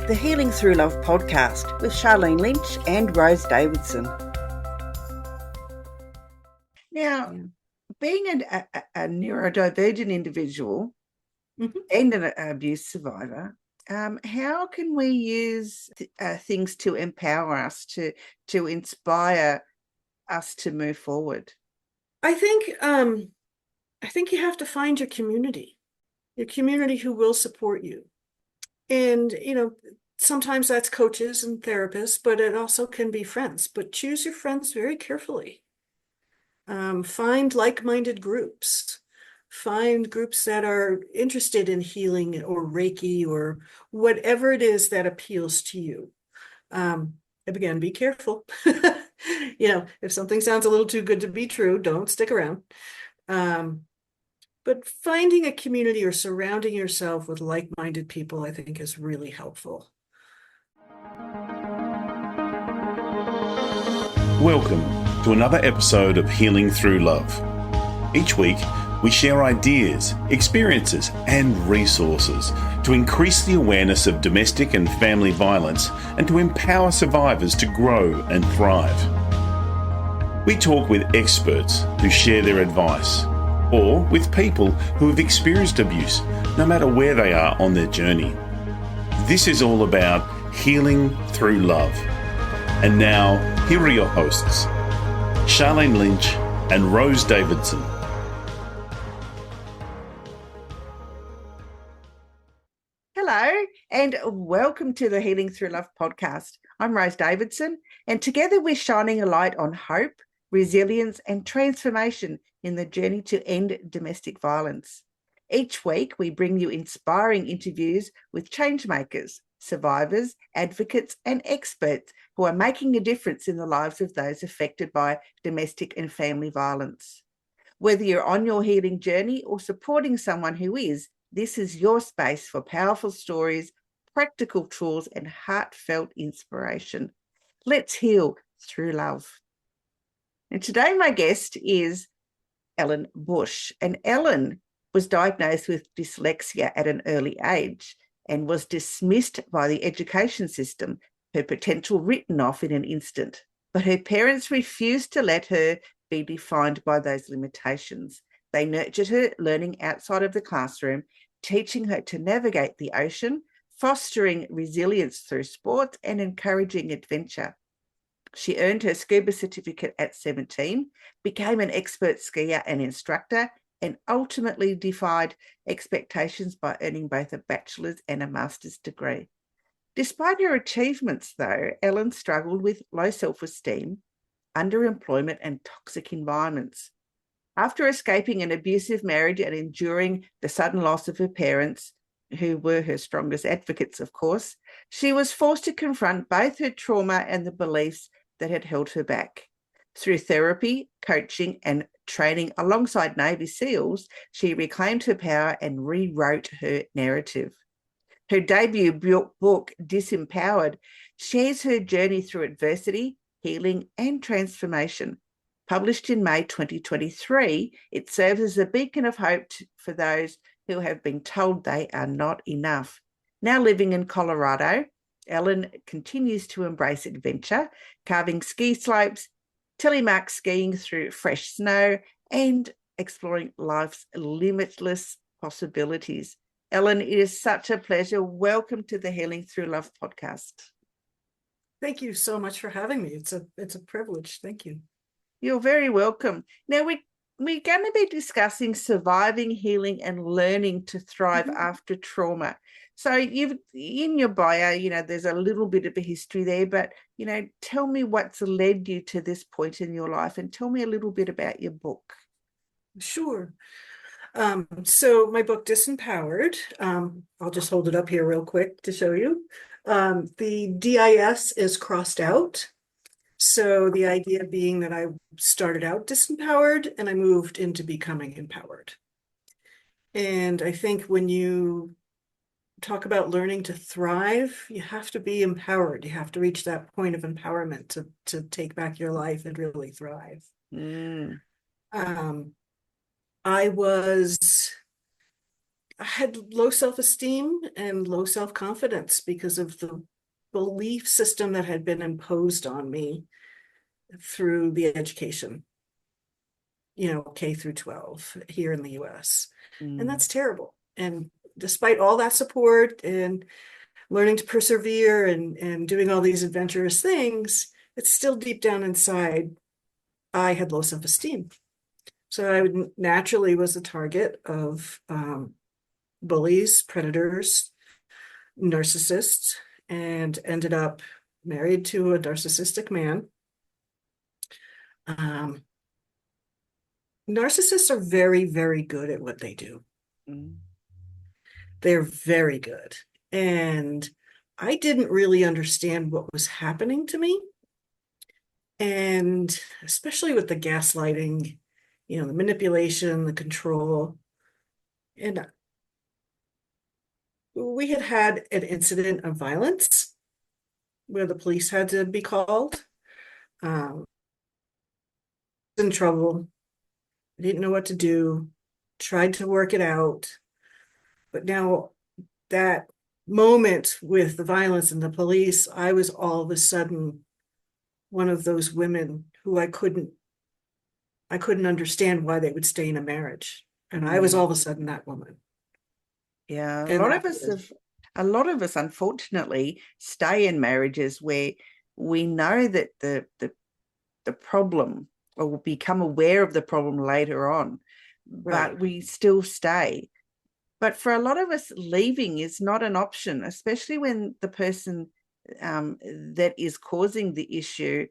the Healing Through Love podcast with Charlene Lynch and Rose Davidson. Now, being a neurodivergent individual and an abuse survivor, how can we use things to empower us, to inspire us to move forward? I think you have to find your community who will support you. And, sometimes that's coaches and therapists, but it also can be friends. But choose your friends very carefully. Find like-minded groups. Find groups that are interested in healing or Reiki or whatever it is that appeals to you. Again, be careful. If something sounds a little too good to be true, don't stick around. But finding a community or surrounding yourself with like-minded people, I think, is really helpful. Welcome to another episode of Healing Through Love. Each week, we share ideas, experiences, and resources to increase the awareness of domestic and family violence and to empower survivors to grow and thrive. We talk with experts who share their advice, or with people who have experienced abuse, no matter where they are on their journey. This is all about healing through love. And now, here are your hosts, Charlene Lynch and Rose Davidson. Hello, and welcome to the Healing Through Love podcast. I'm Rose Davidson, and together we're shining a light on hope, resilience, and transformation in the journey to end domestic violence. Each week, we bring you inspiring interviews with changemakers, survivors, advocates, and experts who are making a difference in the lives of those affected by domestic and family violence. Whether you're on your healing journey or supporting someone who is, this is your space for powerful stories, practical tools, and heartfelt inspiration. Let's heal through love. And today, my guest is Ellen Busch. And Ellen was diagnosed with dyslexia at an early age and was dismissed by the education system, her potential written off in an instant. But her parents refused to let her be defined by those limitations. They nurtured her learning outside of the classroom, teaching her to navigate the ocean, fostering resilience through sport, and encouraging adventure. She earned her scuba certificate at 17, became an expert skier and instructor, and ultimately defied expectations by earning both a bachelor's and a master's degree. Despite her achievements, though, Ellen struggled with low self-esteem, underemployment, and toxic environments. After escaping an abusive marriage and enduring the sudden loss of her parents, who were her strongest advocates, of course, she was forced to confront both her trauma and the beliefs that had held her back. Through therapy, coaching, and training alongside Navy SEALs, she reclaimed her power and rewrote her narrative. Her debut book, Disempowered, shares her journey through adversity, healing, and transformation. Published in May 2023, it serves as a beacon of hope for those who have been told they are not enough. Now living in Colorado, Ellen continues to embrace adventure, carving ski slopes, telemark skiing through fresh snow, and exploring life's limitless possibilities. Ellen, it is such a pleasure. Welcome to the Healing Through Love podcast. Thank you so much for having me. It's a privilege. Thank you. You're very welcome. Now, we're going to be discussing surviving, healing, and learning to thrive after trauma. So you've in your bio, there's a little bit of a history there, but, tell me what's led you to this point in your life and tell me a little bit about your book. Sure. So my book, Disempowered, I'll just hold it up here real quick to show you. The DIS is crossed out. So the idea being that I started out disempowered and I moved into becoming empowered. And I think when you talk about learning to thrive, you have to be empowered. You have to reach that point of empowerment to take back your life and really thrive. I was I had low self-esteem and low self-confidence because of the belief system that had been imposed on me through the education, K through 12 here in the US. And that's terrible. And despite all that support and learning to persevere and doing all these adventurous things, it's still deep down inside, I had low self-esteem. So I naturally was the target of bullies, predators, narcissists, and ended up married to a narcissistic man. Narcissists are very, very good at what they do. They're very good. And I didn't really understand what was happening to me. And especially with the gaslighting, the manipulation, the control. And we had an incident of violence where the police had to be called. In trouble. I didn't know what to do. Tried to work it out. But now that moment with the violence and the police, I was all of a sudden one of those women who I couldn't understand why they would stay in a marriage. And I was all of a sudden that woman. Yeah, And a lot of us unfortunately stay in marriages where we know that the problem, or will become aware of the problem later on, but we still stay. But for a lot of us, leaving is not an option, especially when the person that is causing the issue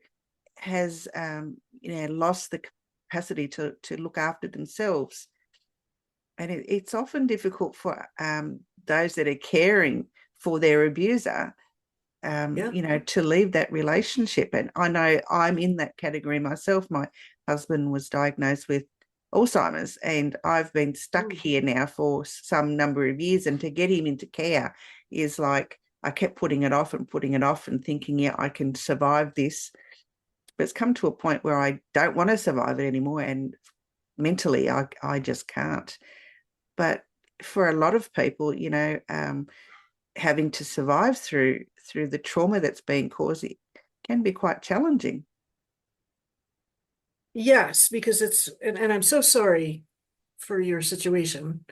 has lost the capacity to look after themselves. And it's often difficult for those that are caring for their abuser, to leave that relationship. And I know I'm in that category myself. My husband was diagnosed with Alzheimer's, and I've been stuck here now for some number of years. And to get him into care is like, I kept putting it off and thinking, yeah, I can survive this. But it's come to a point where I don't want to survive it anymore. And mentally, I just can't. But for a lot of people, having to survive through the trauma that's being caused, it can be quite challenging. Yes, because and I'm so sorry for your situation.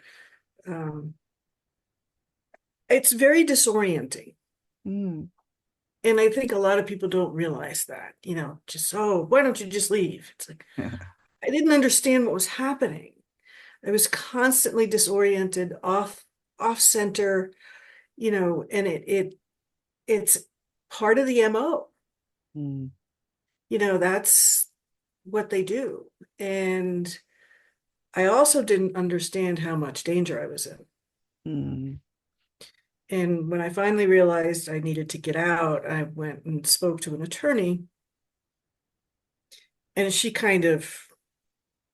It's very disorienting. And I think a lot of people don't realize that, why don't you just leave? It's like, I didn't understand what was happening. I was constantly disoriented, off center, and it's part of the MO. That's what they do. And I also didn't understand how much danger I was in. And when I finally realized I needed to get out, I went and spoke to an attorney, and she kind of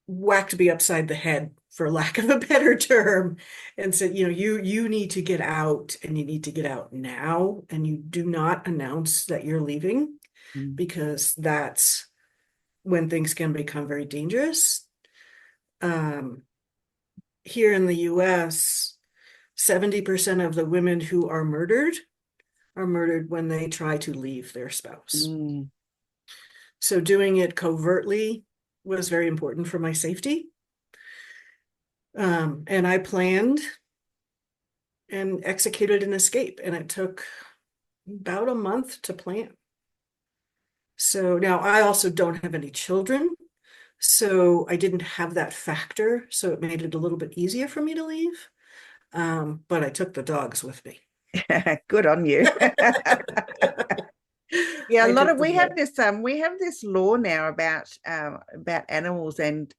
whacked me upside the head, for lack of a better term, and said, you need to get out, and you need to get out now, and you do not announce that you're leaving, because that's when things can become very dangerous. Here in the US, 70% of the women who are murdered when they try to leave their spouse. So doing it covertly was very important for my safety. And I planned and executed an escape, and it took about a month to plan. So now I also don't have any children, so I didn't have that factor, so it made it a little bit easier for me to leave. But I took the dogs with me. Good on you. Yeah, we have this law now about animals and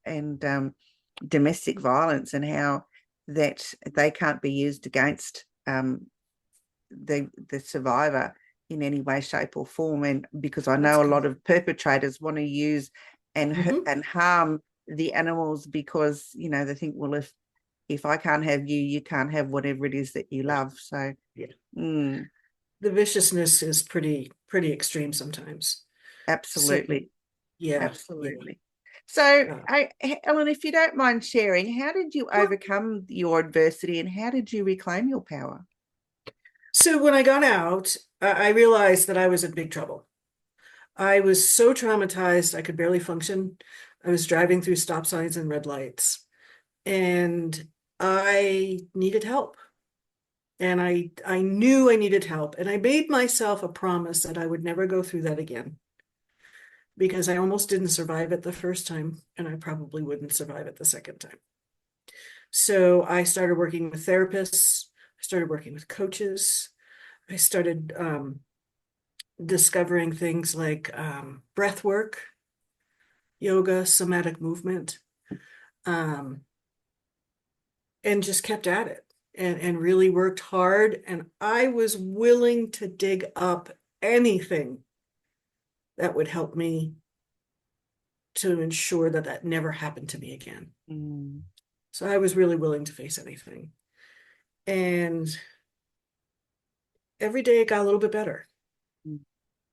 domestic violence, and how that they can't be used against the survivor in any way, shape, or form. And because I know a lot of perpetrators want to use and harm the animals, because they think, well, if I can't have you, you can't have whatever it is that you love. So the viciousness is pretty extreme sometimes. Absolutely. So, yeah, absolutely. So, Uh, Ellen, if you don't mind sharing, how did you overcome your adversity and how did you reclaim your power? So when I got out, I realized that I was in big trouble. I was so traumatized, I could barely function. I was driving through stop signs and red lights, and I needed help. And I knew I needed help. And I made myself a promise that I would never go through that again, because I almost didn't survive it the first time, and I probably wouldn't survive it the second time. So I started working with therapists. I started working with coaches. I started discovering things like breath work, yoga, somatic movement, um, and just kept at it and really worked hard. And I was willing to dig up anything that would help me to ensure that that never happened to me again. Mm. So I was really willing to face anything. And every day it got a little bit better. Mm.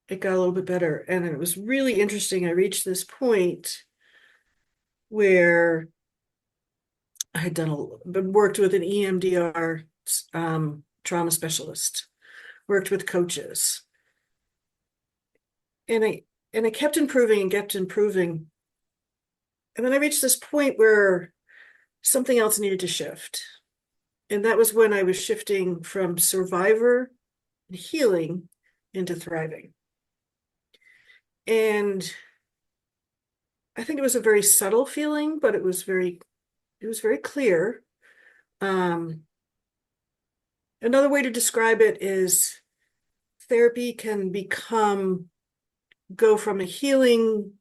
It got a little bit better. And it was really interesting. I reached this point where I had worked with an EMDR trauma specialist, worked with coaches, and I kept improving and kept improving. And then I reached this point where something else needed to shift. And that was when I was shifting from survivor and healing into thriving. And I think it was a very subtle feeling, but it was very clear. Another way to describe it is therapy can go from a healing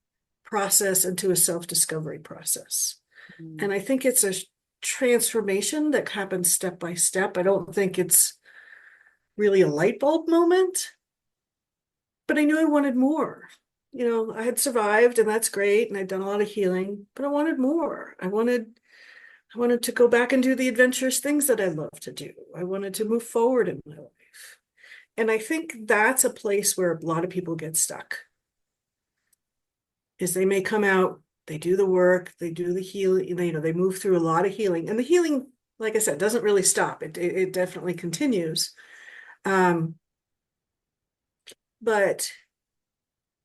process into a self-discovery process. Mm. And I think it's a transformation that happens step by step. I don't think it's really a light bulb moment, but I knew I wanted more. You know, I had survived, and that's great, and I'd done a lot of healing, but I wanted more. I wanted to go back and do the adventurous things that I love to do. I wanted to move forward in my life. And I think that's a place where a lot of people get stuck. Is they may come out, they do the work, they do the healing, they move through a lot of healing. And the healing, like I said, doesn't really stop. It definitely continues. But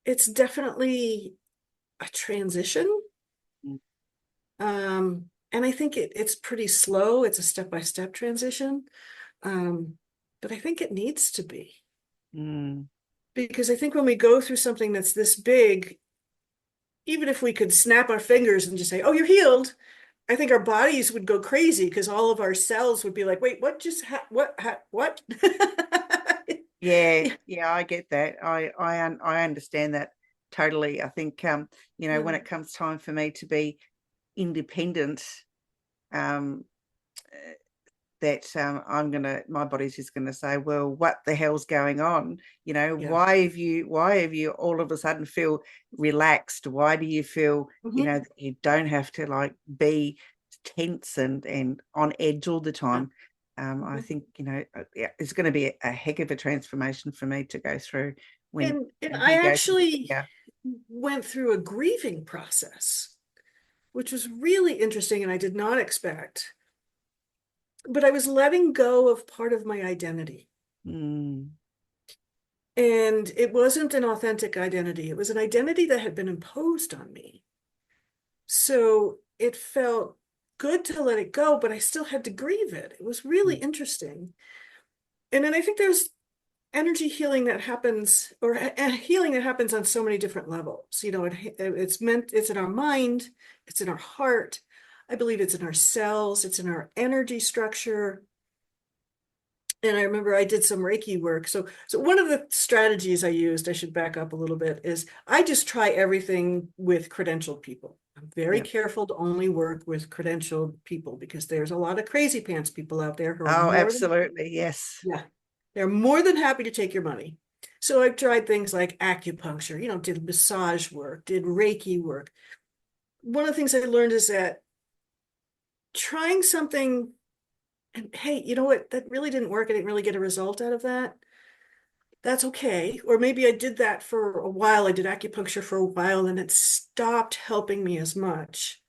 it's definitely a transition. Mm. And I think it's pretty slow. It's a step-by-step transition. But I think it needs to be. Mm. Because I think when we go through something that's this big, even if we could snap our fingers and just say, oh, you're healed, I think our bodies would go crazy because all of our cells would be like, wait, what just what? Yeah, I get that. I understand that totally. I think when it comes time for me to be independent, um, that my body's just gonna say, well, what the hell's going on? Yeah. Why have you all of a sudden feel relaxed? Why do you feel, that you don't have to like be tense and on edge all the time? I think, it's going to be a heck of a transformation for me to go through when And you I go actually went through a grieving process, which was really interesting and I did not expect. But I was letting go of part of my identity. Mm. And it wasn't an authentic identity. It was an identity that had been imposed on me. So it felt good to let it go, but I still had to grieve it. It was really interesting. And then I think there's energy healing that happens, or a healing that happens on so many different levels. It's in our mind, it's in our heart. I believe it's in our cells, it's in our energy structure. And I remember I did some Reiki work. So one of the strategies I used, I should back up a little bit, is I just try everything with credentialed people. I'm very careful to only work with credentialed people because there's a lot of crazy pants people out there who are Absolutely, yes. Yeah, they're more than happy to take your money. So I've tried things like acupuncture, did massage work, did Reiki work. One of the things I learned is that trying something, and hey, you know what, that really didn't work. I didn't really get a result out of that. that's okay. Or maybe I did that for a while. I did acupuncture for a while and it stopped helping me as much.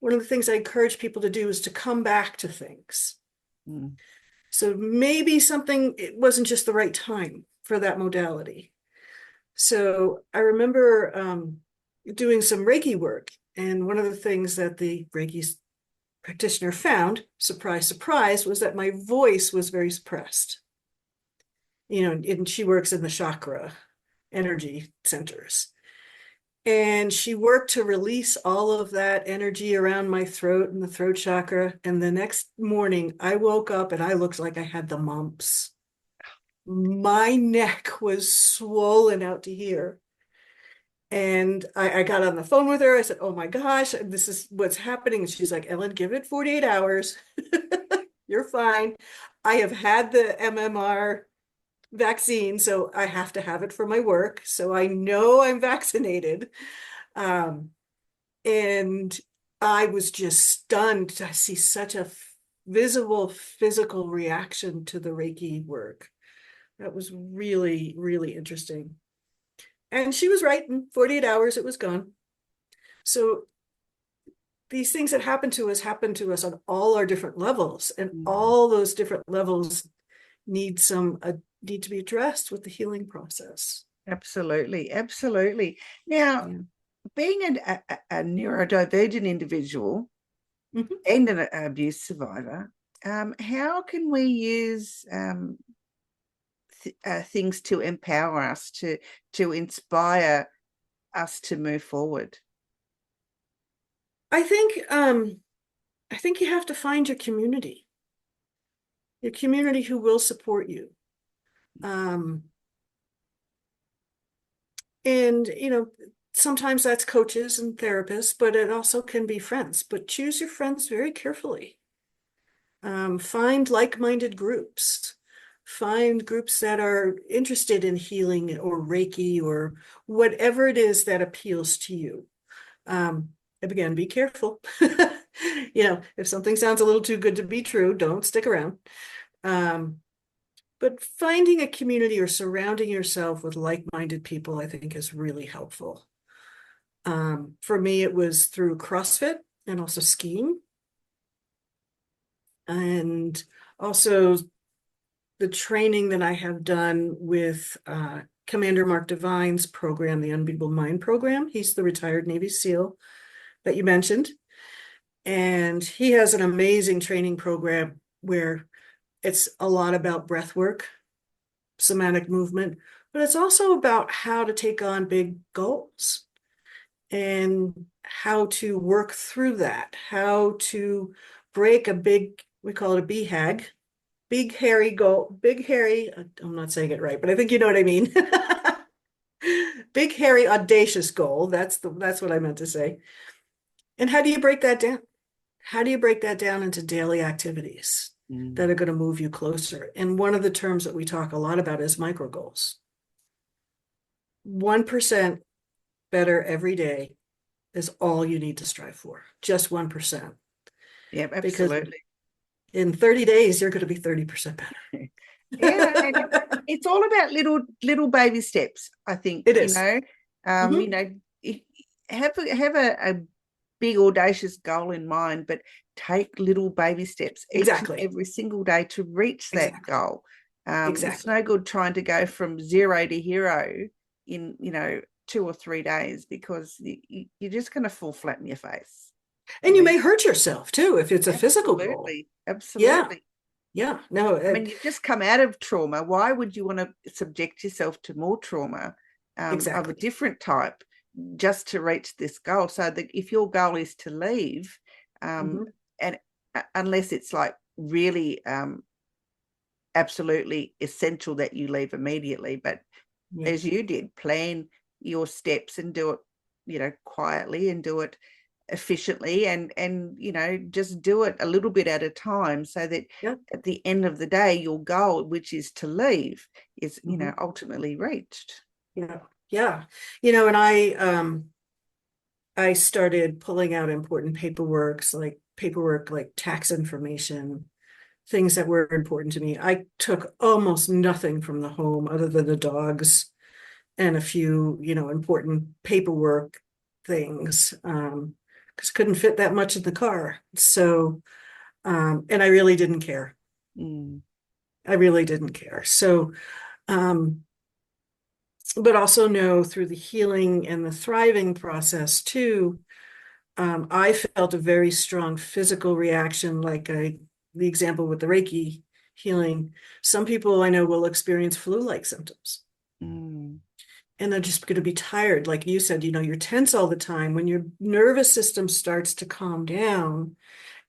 One of the things I encourage people to do is to come back to things. Mm. So maybe it wasn't just the right time for that modality. So I remember doing some Reiki work. And one of the things that the Reiki practitioner found, surprise, surprise, was that my voice was very suppressed. And she works in the chakra energy centers. And she worked to release all of that energy around my throat and the throat chakra. And the next morning, I woke up and I looked like I had the mumps. My neck was swollen out to here. And I got on the phone with her. I said, oh my gosh, this is what's happening. And she's like, Ellen, give it 48 hours. You're fine. I have had the MMR vaccine, so I have to have it for my work. So I know I'm vaccinated. And I was just stunned to see such a visible physical reaction to the Reiki work. That was really, really interesting. And she was right. In 48 hours, it was gone. So these things that happen to us on all our different levels, and all those different levels need to be addressed with the healing process. Absolutely, absolutely. Now, being a neurodivergent individual and an abuse survivor, how can we use things to empower us, to inspire us to move forward? I think you have to find your community who will support you. And sometimes that's coaches and therapists, but it also can be friends. But choose your friends very carefully. Find like-minded groups. Find groups that are interested in healing or Reiki or whatever it is that appeals to you. And again, be careful. If something sounds a little too good to be true, don't stick around. But finding a community or surrounding yourself with like-minded people, I think, is really helpful. For me, it was through CrossFit and also skiing. And also the training that I have done with Commander Mark Devine's program, the Unbeatable Mind program. He's the retired Navy SEAL that you mentioned. And he has an amazing training program where it's a lot about breath work, somatic movement, but it's also about how to take on big goals and how to work through that, how to break we call it a BHAG, big hairy goal, I'm not saying it right, but I think you know what I mean. Big hairy audacious goal. That's what I meant to say. And how do you break that down? How do you break that down into daily activities that are going to move you closer? And one of the terms that we talk a lot about is micro goals. 1% better every day is all you need to strive for. Just 1%. Yeah, absolutely. Because in 30 days, you're going to be 30% better. Yeah, and it's all about little baby steps, I think. It is. Have a big audacious goal in mind, but take little baby steps Exactly. every single day to reach that goal. Exactly. It's no good trying to go from 0 to hero in 2 or 3 days, because you're just going to fall flat in your face. And you may hurt yourself too if it's a physical goal. Absolutely. Yeah. No. You've just come out of trauma. Why would you want to subject yourself to more trauma of a different type just to reach this goal? So that if your goal is to leave, and unless it's like really absolutely essential that you leave immediately, but as you did, plan your steps and do it, quietly, and do it efficiently, and just do it a little bit at a time, so that at the end of the day, your goal, which is to leave, is ultimately reached. And I started pulling out important paperwork like tax information, things that were important to me. I took almost nothing from the home other than the dogs and a few, important paperwork things, because couldn't fit that much in the car. So, and I really didn't care. Mm. I really didn't care. So, but also know through the healing and the thriving process too, I felt a very strong physical reaction, like the example with the Reiki healing. Some people I know will experience flu-like symptoms. Mm. And they're just going to be tired. Like you said, you're tense all the time. When your nervous system starts to calm down,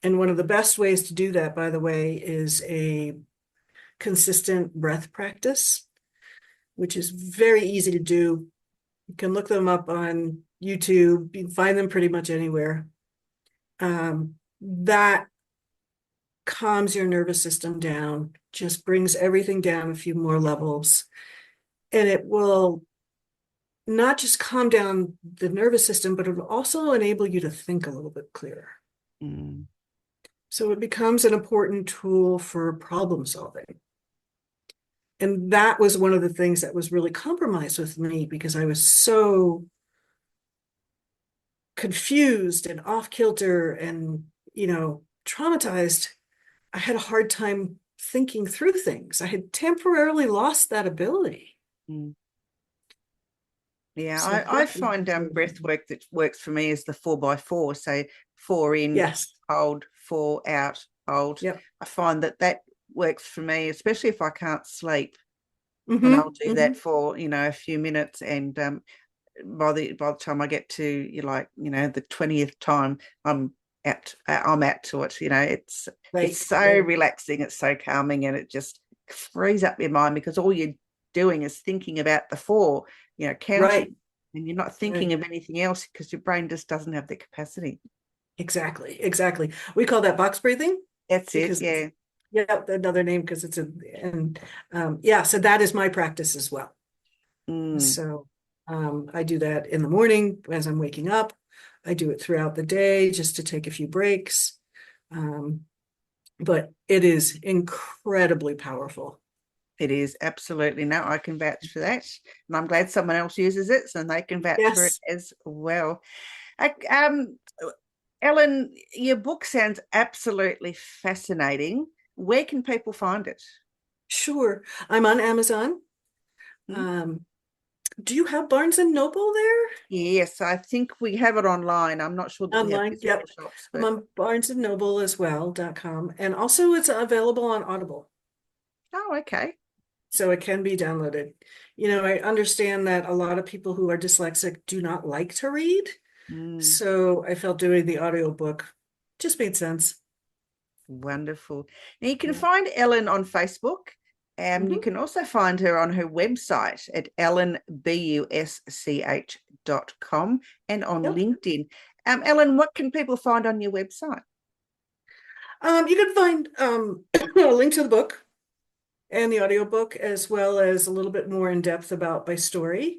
and one of the best ways to do that, by the way, is a consistent breath practice, which is very easy to do. You can look them up on YouTube. You can find them pretty much anywhere. That calms your nervous system down, just brings everything down a few more levels. And it will not just calm down the nervous system, but it will also enable you to think a little bit clearer. Mm. So it becomes an important tool for problem solving. And that was one of the things that was really compromised with me, because I was so confused and off kilter and, traumatized. I had a hard time thinking through things. I had temporarily lost that ability. Mm. Yeah, So I find breath work that works for me is the 4x4. So 4 in, yes, hold, 4 out, hold. yep. I find that works for me, especially if I can't sleep. Mm-hmm, And I'll do mm-hmm. that for, a few minutes. And by the time I get to the 20th time, I'm out to it. It's Right. it's so relaxing, it's so calming, and it just frees up your mind, because all you're doing is thinking about the 4, counting, Right. and you're not thinking of anything else, because your brain just doesn't have the capacity. Exactly. We call that box breathing. That's because it. Yeah. another name, because it's so that is my practice as well. Mm. So I do that in the morning as I'm waking up. I do it throughout the day just to take a few breaks. But it is incredibly powerful. It is, absolutely. No, I can vouch for that. And I'm glad someone else uses it, so they can vouch for it as well. Ellen, your book sounds absolutely fascinating. Where can people find it? Sure. I'm on Amazon. Do you have Barnes and Noble there? Yes, I think we have it online. I'm not sure that we have Online, physical yep. shops. I'm on barnesandnoble as well.com. And also it's available on Audible. Oh, okay. So it can be downloaded. I understand that a lot of people who are dyslexic do not like to read. So I felt doing the audiobook just made sense. Wonderful. Now you can find Ellen on Facebook. You can also find her on her website at ellenbusch.com and on LinkedIn. Ellen, what can people find on your website? You can find a link to the book and the audiobook, as well as a little bit more in depth about my story.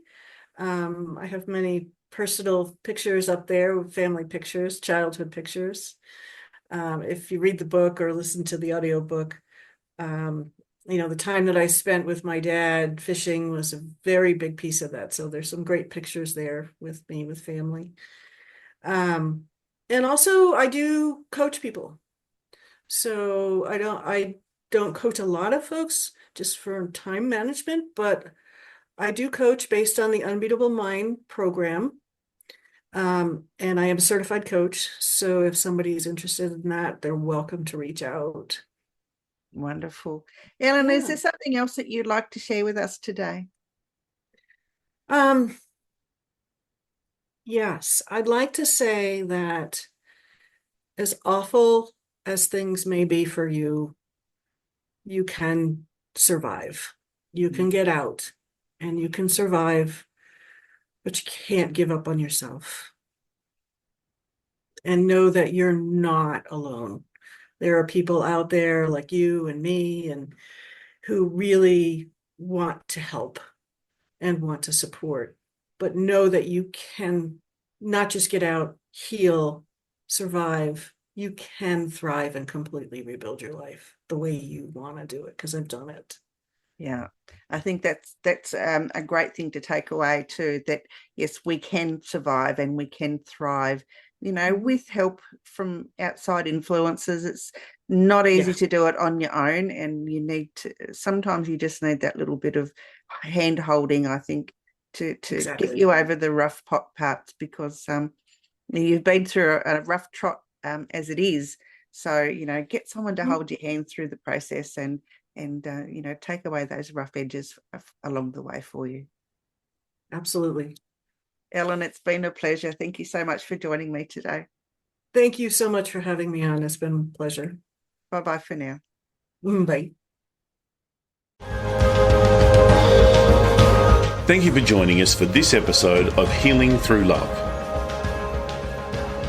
I have many personal pictures up there, family pictures, childhood pictures. If you read the book or listen to the audiobook, the time that I spent with my dad fishing was a very big piece of that. So there's some great pictures there with me, with family. And also I do coach people. So I don't coach a lot of folks just for time management, but I do coach based on the Unbeatable Mind program. And I am a certified coach. So if somebody is interested in that, they're welcome to reach out. Wonderful. Ellen, is there something else that you'd like to share with us today? Yes, I'd like to say that as awful as things may be for you, you can survive. You can get out and you can survive, but you can't give up on yourself. And know that you're not alone. There are people out there like you and me and who really want to help and want to support, but know that you can not just get out, heal, survive, you can thrive and completely rebuild your life the way you want to do it, because I've done it. Yeah, I think that's a great thing to take away too, that yes, we can survive and we can thrive, with help from outside influences. It's not easy to do it on your own, and sometimes you just need that little bit of hand holding, I think, to Exactly. get you over the rough parts, because you've been through a rough trot as it is. So, get someone to hold your hand through the process and take away those rough edges along the way for you. Absolutely. Ellen, it's been a pleasure. Thank you so much for joining me today. Thank you so much for having me on. It's been a pleasure. Bye-bye for now. Bye. Thank you for joining us for this episode of Healing Through Love.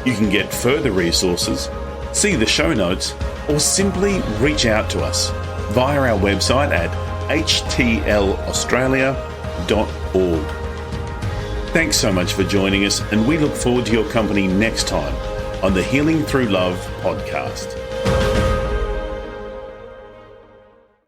You can get further resources, see the show notes, or simply reach out to us via our website at htlaustralia.org. Thanks so much for joining us, and we look forward to your company next time on the Healing Through Love podcast.